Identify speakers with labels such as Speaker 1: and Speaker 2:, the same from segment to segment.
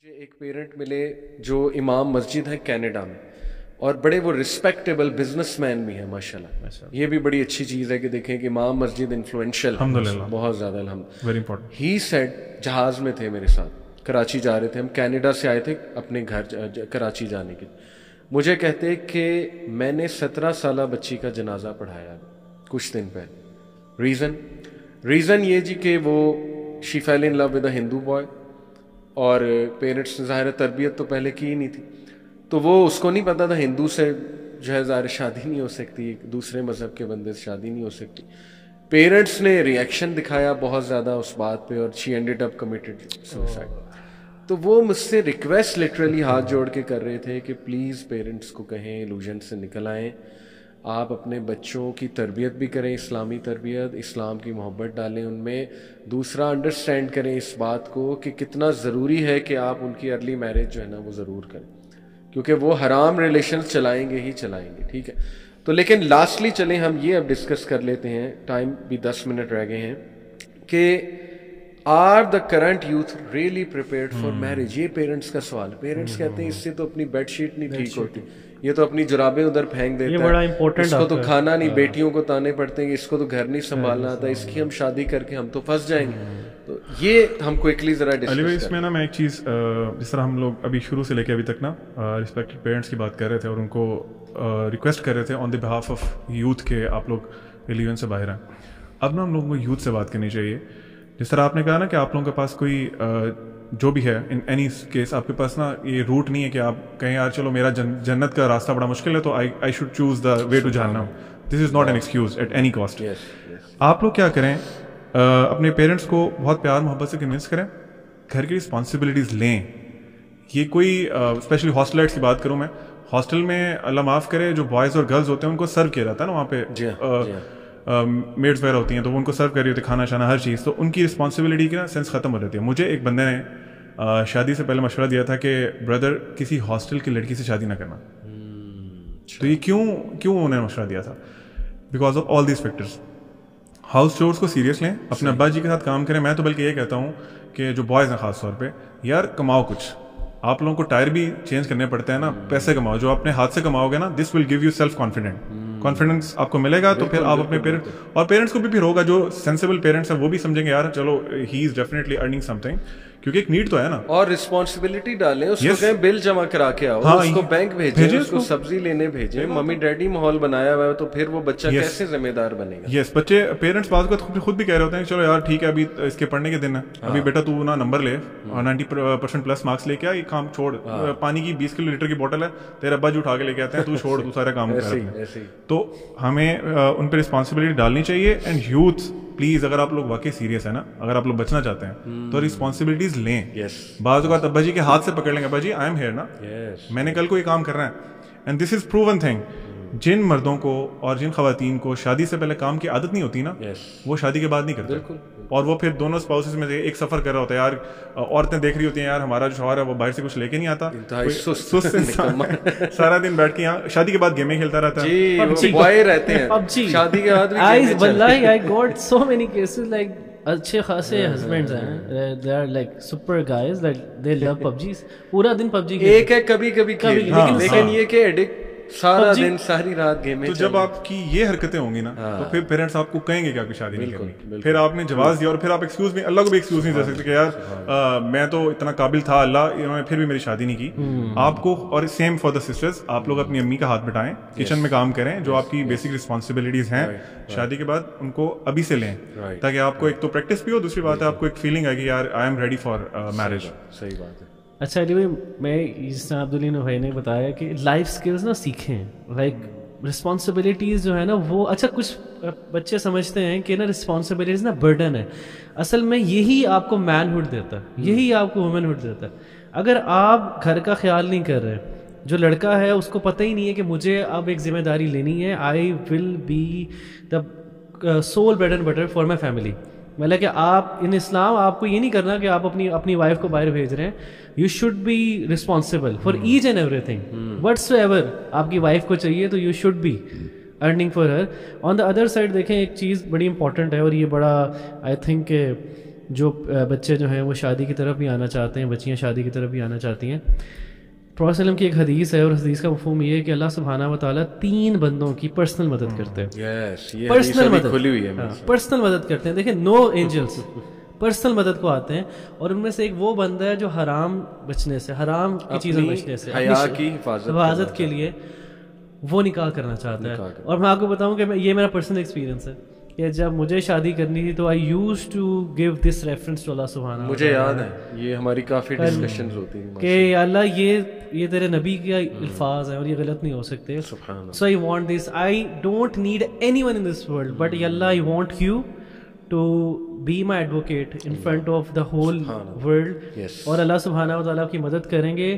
Speaker 1: مجھے ایک پیرنٹ ملے جو امام مسجد ہے کینیڈا میں اور بڑے وہ رسپیکٹیبل بزنس مین بھی ہیں ماشاءاللہ. یہ بھی بڑی اچھی چیز ہے کہ دیکھیں کہ امام مسجد انفلوئنشل بہت زیادہ الحمد. ہی سیڈ جہاز میں تھے میرے ساتھ, کراچی جا رہے تھے, ہم کینیڈا سے آئے تھے اپنے گھر کراچی جانے کے. مجھے کہتے کہ میں نے 17 سالہ بچی کا جنازہ پڑھایا کچھ دن پہلے. ریزن یہ جی کہ وہ she fell in love with a Hindu boy اور پیرنٹس نے ظاہر تربیت تو پہلے کی ہی نہیں تھی, تو وہ اس کو نہیں پتا تھا ہندو سے جو ہے ظاہر شادی نہیں ہو سکتی, دوسرے مذہب کے بندے سے شادی نہیں ہو سکتی. پیرنٹس نے ریئیکشن دکھایا بہت زیادہ اس بات پہ اور شی اینڈڈ اپ کمیٹڈ سوسائڈ. تو وہ مجھ سے ریکویسٹ لٹرلی ہاتھ جوڑ کے کر رہے تھے کہ پلیز پیرنٹس کو کہیں ایلوژن سے نکل آئیں, آپ اپنے بچوں کی تربیت بھی کریں, اسلامی تربیت, اسلام کی محبت ڈالیں ان میں. دوسرا انڈرسٹینڈ کریں اس بات کو کہ کتنا ضروری ہے کہ آپ ان کی ارلی میرج جو ہے نا وہ ضرور کریں, کیونکہ وہ حرام ریلیشنز چلائیں گے ہی چلائیں گے. ٹھیک ہے, تو لیکن لاسٹلی چلیں ہم یہ اب ڈسکس کر لیتے ہیں, ٹائم بھی 10 منٹ رہ گئے ہیں, کہ are the current youth really prepared for marriage. یہ پیرنٹس کا سوال. پیرنٹس کہتے ہیں اس سے تو اپنی بیڈ شیٹ نہیں ٹھیک ہوتی, یہ تو اپنی جرابیں ادھر پھینک دیتا ہے, اس کو تو کھانا نہیں, بیٹیوں کو تانے پڑتے ہیں, اس کو تو گھر نہیں سنبھالنا آتا, اس کی ہم شادی کر کے ہم تو پھنس جائیں گے. تو یہ ہم کوئکلی ذرا ڈسکس کریں.
Speaker 2: اس میں نا میں ایک چیز, جس طرح ہم لوگ ابھی شروع سے لے کے ابھی تک نا رسپیکٹڈ پیرنٹس کی بات کر رہے تھے اور ان کو ریکویسٹ کر رہے تھے آن دی بہاف آف یوتھ کے آپ لوگ ریلیجن سے باہر ہیں. اب نا ہم لوگوں کو یوتھ سے بات کرنی چاہیے. جس طرح آپ نے کہا نا کہ آپ لوگوں کے پاس کوئی جو بھی ہے ان اینی کیس آپ کے پاس نا یہ روٹ نہیں ہے کہ آپ کہیں یار چلو میرا جنت کا راستہ بڑا مشکل ہے تو I should choose the way to جہنم. This is not an excuse at any cost. آپ لوگ کیا کریں, اپنے پیرنٹس کو بہت پیار محبت سے کنونس کریں, گھر کی رسپانسبلٹیز لیں. یہ کوئی اسپیشلی ہاسٹلائٹس کی بات کروں میں, ہاسٹل میں اللہ معاف کرے جو بوائز اور گرلز ہوتے ہیں ان کو سرو کیا جاتا ہے نا وہاں پہ, میڈس وغیرہ ہوتی ہیں تو وہ ان کو سرو کر رہی ہوتی ہے کھانا شانا ہر چیز, تو ان کی رسپانسبلٹی کی نا سینس ختم ہو جاتی ہے. مجھے ایک بندے نے شادی سے پہلے مشورہ دیا تھا کہ بردر کسی ہاسٹل کی لڑکی سے شادی نہ کرنا. تو یہ کیوں انہوں نے مشورہ دیا تھا؟ Because of all these factors. House chores کو سیریس لیں, اپنے ابا جی کے ساتھ کام کریں. میں تو بلکہ یہ کہتا ہوں کہ جو بوائز ہیں خاص طور پہ, یار کماؤ کچھ. آپ لوگوں کو ٹائر بھی چینج کرنے پڑتے ہیں نا, پیسے کماؤ. جو اپنے ہاتھ سے کماؤ گے نا, this will give you self confidence آپ کو ملے گا. تو پھر آپ اپنے پیرنٹس اور پیرنٹس کو بھی پھر ہوگا, جو سینسیبل پیرنٹس ہیں وہ بھی سمجھیں گے یار چلو he is definitely earning something, کیونکہ ایک نیڈ تو ہے نا. اور
Speaker 1: رسپانسبلٹی ڈالیں, اس کو کہیں بل جمع کرا کے آؤ, اس کو بینک بھیجیں, اس کو سبزی لینے بھیجیں. ممی ڈیڈی ماحول بنایا ہوا ہے تو پھر وہ بچہ کیسے ذمہ دار بنے گا؟
Speaker 2: یس, بچے پیرنٹس بعض اوقات خود بھی کہہ رہے ہوتے ہیں چلو یار ٹھیک ہے ابھی اس کے پڑھنے کے دن ہے, ابھی بیٹا تو نا نمبر لے 90% پلس مارکس لے کے آ, یہ کام چھوڑ. پانی کی 20 کلو لیٹر کی بوٹل ہے, تیرے ابا جو اٹھا کے لے کے آتے ہیں, تو چھوڑ, تو سارے کام کر. تو ہمیں ان پہ رسپانسبلٹی ڈالنی چاہیے. اینڈ یوتھ پلیز, اگر آپ لوگ واقعی سیریس ہیں نا, اگر آپ لوگ بچنا چاہتے ہیں تو رسپانسبلٹیز لیں. بعض اوقات ابا جی کے ہاتھ سے پکڑ لیں گے, ابا جی آئی ایم ہیئر نا, میں نے کل کو یہ کام کرنا ہے. And this is proven thing. جن مردوں کو اور جن خواتین کو شادی سے پہلے کام کی عادت نہیں ہوتی نا, وہ شادی کے بعد نہیں کرتے. اور وہ پھر دونوں اسپاؤسز میں ایک سفر کر رہا ہوتا ہے. یار عورتیں دیکھ رہی ہوتی ہیں یار ہمارا جو شوہر ہے وہ باہر سے کچھ لے کے نہیں آتا, سارا دن بیٹھ کے یہاں شادی کے بعد گیمیں کھیلتا رہتا ہے.
Speaker 1: شادی کے بعد
Speaker 3: اچھے خاصے ہسبینڈز ہیں, they are like super guys, like they love PUBG, پورا دن پب جی.
Speaker 1: ایک ہے کبھی لیکن یہ کہ ایڈکٹ سارا دن ساری رات گیمیں.
Speaker 2: تو جب آپ کی یہ حرکتیں ہوں گی نا, تو پھر پیرنٹس آپ کو کہیں گے کہ آپ کی شادی نہیں کرنی. پھر آپ نے جواز دیا اور پھر آپ ایکسکیوز بھی, اللہ کو بھی ایکسکیوز نہیں دے سکتے کہ یار میں تو اتنا قابل تھا, اللہ انہوں نے پھر بھی میری شادی نہیں کی. آپ کو, اور سیم فار دا سسٹرز, آپ لوگ اپنی امی کا ہاتھ بٹائیں, کچن میں کام کریں, جو آپ کی بیسک رسپانسبلٹیز ہیں شادی کے بعد ان کو ابھی سے لیں, تاکہ آپ کو ایک تو پریکٹس بھی ہو, دوسری بات ہے آپ کو ایک فیلنگ آئے کہ یار I am ready for marriage.
Speaker 1: صحیح بات ہے.
Speaker 3: اچھا علی بھائی, میں جس طرح عبدالعین بھائی نے بتایا کہ لائف اسکلز نا سیکھیں, لائک رسپانسبلٹیز جو ہے نا وہ, اچھا کچھ بچے سمجھتے ہیں کہ نا رسپانسبلٹیز نا برڈن ہے. اصل میں یہی آپ کو مین ہوڈ دیتا ہے, یہی آپ کو وومن ہوڈ دیتا ہے. اگر آپ گھر کا خیال نہیں کر رہے, جو لڑکا ہے اس کو پتہ ہی نہیں ہے کہ مجھے اب ایک ذمہ داری لینی ہے, I will be the sole bread and butter for my family. مطلب کہ آپ ان اسلام آپ کو یہ نہیں کرنا کہ آپ اپنی وائف کو باہر بھیج رہے ہیں. You should be responsible for each and everything whatsoever آپ کی وائف کو چاہیے, تو you should be earning for her. On the other side دیکھیں ایک چیز بڑی امپورٹنٹ ہے, اور یہ بڑا آئی تھنک جو بچے جو ہیں وہ شادی کی طرف بھی آنا چاہتے ہیں, بچیاں شادی کی طرف بھی آنا چاہتی ہیں, پروفیٹ صلی اللہ علیہ وسلم کی ایک حدیث ہے, اور حدیث کا مفہوم یہ ہے کہ اللہ سبحانہ و تعالیٰ 3 بندوں کی پرسنل مدد کرتے ہیں. پرسنل مدد کرتے ہیں. دیکھیں, نو اینجلس پرسنل مدد کو آتے ہیں, اور ان میں سے ایک وہ بندہ ہے جو حرام بچنے سے, حرام کی چیزوں بچنے سے,
Speaker 1: حیا کی
Speaker 3: حفاظت کے لیے وہ نکاح کرنا چاہتا ہے. اور میں آپ کو بتاؤں کہ یہ میرا پرسنل ایکسپیرینس ہے کہ جب مجھے شادی کرنی تھی تو I used to give this reference to اللہ سبحانہ.
Speaker 1: مجھے یاد ہے یہ ہماری کافی ڈسکشنز ہوتی ہیں
Speaker 3: کہ اللہ یہ تیرے نبی کے الفاظ ہیں اور یہ غلط نہیں ہو سکتے. So I want this, I don't need anyone in this world, but Allah I want you to be my advocate in front of the whole world. اور اللہ سبحانہ و تعالیٰ کی مدد کریں گے,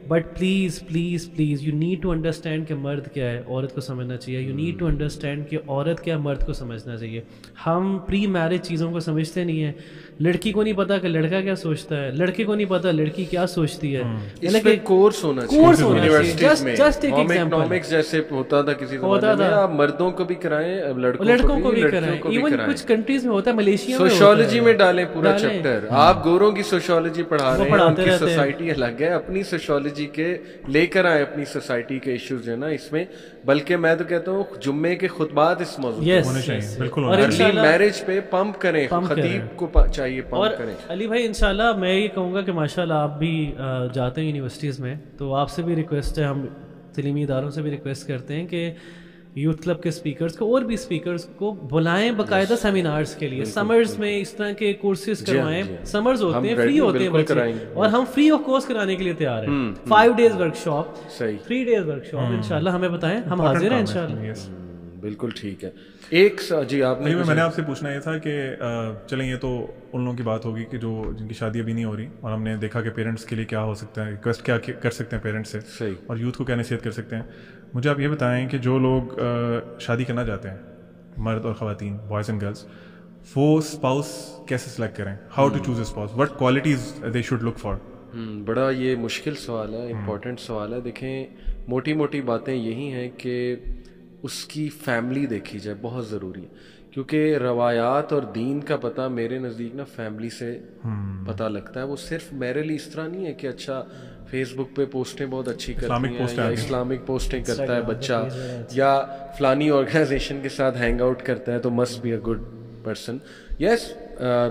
Speaker 3: but please please please you need to understand کہ مرد کیا ہے, عورت کو سمجھنا چاہیے. یو نیڈ ٹو انڈرسٹینڈ کہ عورت کیا ہے, مرد کو سمجھنا چاہیے. ہم پری میرج چیزوں کو سمجھتے نہیں ہیں. لڑکی کو نہیں پتا کہ لڑکا کیا سوچتا ہے, لڑکے کو نہیں پتا لڑکی کیا سوچتی ہے.
Speaker 1: اس پہ کورس ہونا چاہیے. جسٹ ایک ایگزامپل جیسے ہوتا تھا کسی زمانے میں, آپ مردوں کو بھی کرائیں, لڑکوں کو بھی کرائیں.
Speaker 3: ایون کچھ کنٹریز میں ہوتا ہے, ملیشیا میں
Speaker 1: سوشیولوجی میں ڈالیں پورا چیپٹر. آپ گوروں کی سوشیولوجی پڑھا رہے ہیں, ان کی سوسائٹی الگ ہے, اپنی سوشیولوجی کے لے کر آئے اپنی سوسائٹی کے ایشوز جو ہے نا اس میں. بلکہ میں تو کہتا ہوں جمعے کے خطبات اس موضوع ہونے چاہیے بالکل. میرج پہ پمپ کریں, خطیب کو چاہیے پمپ کریں.
Speaker 3: علی بھائی انشاءاللہ میں یہ کہوں گا کہ ماشاءاللہ آپ بھی جاتے ہیں یونیورسٹیز میں, تو آپ سے بھی ریکویسٹ ہے, ہم تعلیمی اداروں سے بھی ریکویسٹ کرتے ہیں کہ یوتھ کلب کے اسپیکرز کو اور بھی اسپیکرز کو بلائیں باقاعدہ سیمینارز کے لیے. سمرز میں اس طرح کے کورسز کروائیں, سمرز ہوتے ہیں, فری ہوتے ہیں بچے, اور ہم فری آف کاسٹ کرانے کے لیے تیار ہیں. 5 days work shop, 3 days work shop, انشاءاللہ ہمیں بتائیں, ہم حاضر ہیں انشاءاللہ.
Speaker 1: بالکل ٹھیک ہے. ایک جی آپ نے,
Speaker 2: میں نے آپ سے پوچھنا یہ تھا کہ چلیں یہ تو ان لوگوں کی بات ہوگی کہ جو جن کی شادی ابھی نہیں ہو رہی, اور ہم نے دیکھا کہ پیرنٹس کے لیے کیا ہو سکتا ہے, ریکویسٹ کیا کر سکتے ہیں پیرنٹس سے, اور یوتھ کو کیا نصیحت کر سکتے ہیں. مجھے آپ یہ بتائیں کہ جو لوگ شادی کرنا چاہتے ہیں, مرد اور خواتین, بوائز اینڈ گرلس, وہ اسپاؤس کیسے سلیکٹ کریں, how to choose a spouse, what qualities they should look for.
Speaker 1: بڑا یہ مشکل سوال ہے, امپورٹنٹ سوال ہے. دیکھیں موٹی موٹی باتیں یہی ہیں کہ اس کی فیملی دیکھی جائے, بہت ضروری ہے, کیونکہ روایات اور دین کا پتہ میرے نزدیک نا فیملی سے پتہ لگتا ہے. وہ صرف میرے لیے اس طرح نہیں ہے کہ اچھا فیس بک پہ پوسٹیں بہت اچھی کرتی ہیں, یا اسلامک پوسٹیں کرتا ہے بچہ, یا فلانی آرگنائزیشن کے ساتھ ہینگ آؤٹ کرتا ہے تو must be a good person. Yes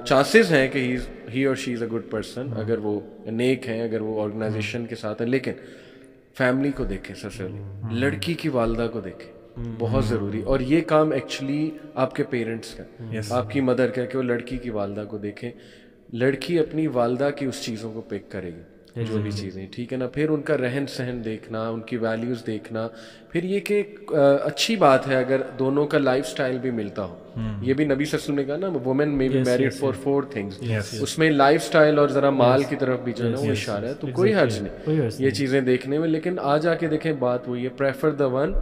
Speaker 1: chances ہیں کہ ہی اور شی از اے گڈ پرسن اگر وہ نیک ہیں, اگر وہ آرگنائزیشن کے ساتھ ہیں. لیکن فیملی کو دیکھیں, سب سے پہلے لڑکی کی والدہ کو دیکھیں, بہت ضروری. اور یہ کام ایکچولی آپ کے پیرنٹس کا, آپ کی مدر کا, کہ وہ لڑکی کی والدہ کو دیکھیں. لڑکی اپنی والدہ کی اس چیزوں کو پک کرے گی, جو بھی چیزیں, ٹھیک ہے نا. پھر ان کا رہن سہن دیکھنا, ان کی ویلیوز دیکھنا. پھر یہ کہ اچھی بات ہے اگر دونوں کا لائف سٹائل بھی ملتا ہو. یہ بھی نبی صلی اللہ علیہ وسلم نے کہا نا, وومن میں بی میریڈ فار 4 things. اس میں لائف سٹائل اور ذرا مال کی طرف بھی جو ہے نا وہ اشارہ ہے, تو کوئی حرج نہیں یہ چیزیں دیکھنے میں. لیکن آ جا کے دیکھیں بات وہی ہے, پریفر دا ون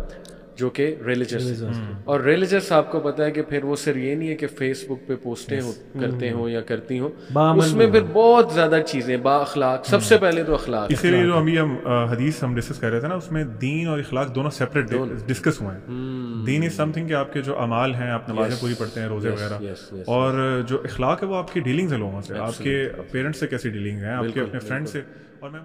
Speaker 1: جو کہ ریلیجس. اور ریلیجس آپ کو پتا ہے کہ پھر وہ صرف یہ نہیں ہے کہ فیس بک پہ پوسٹیں کرتے ہوں یا کرتی ہوں, اس میں پھر بہت زیادہ چیزیں, با اخلاق, سب سے پہلے تو اخلاق.
Speaker 2: اسی لیے جو ابھی ہم حدیث ہم ڈسکس کر رہے تھے نا, اس میں دین اور اخلاق دونوں سیپریٹ ڈسکس ہوئے ہیں. دین از سم تھنگ کہ آپ کے جو اعمال ہیں, آپ نمازیں پوری پڑھتے ہیں, روزے وغیرہ, اور جو اخلاق ہے وہ آپ کی ڈیلنگز ہے لوگوں سے, آپ کے پیرنٹس سے کیسی ڈیلنگ ہے, آپ کے اپنے فرینڈ سے. اور میں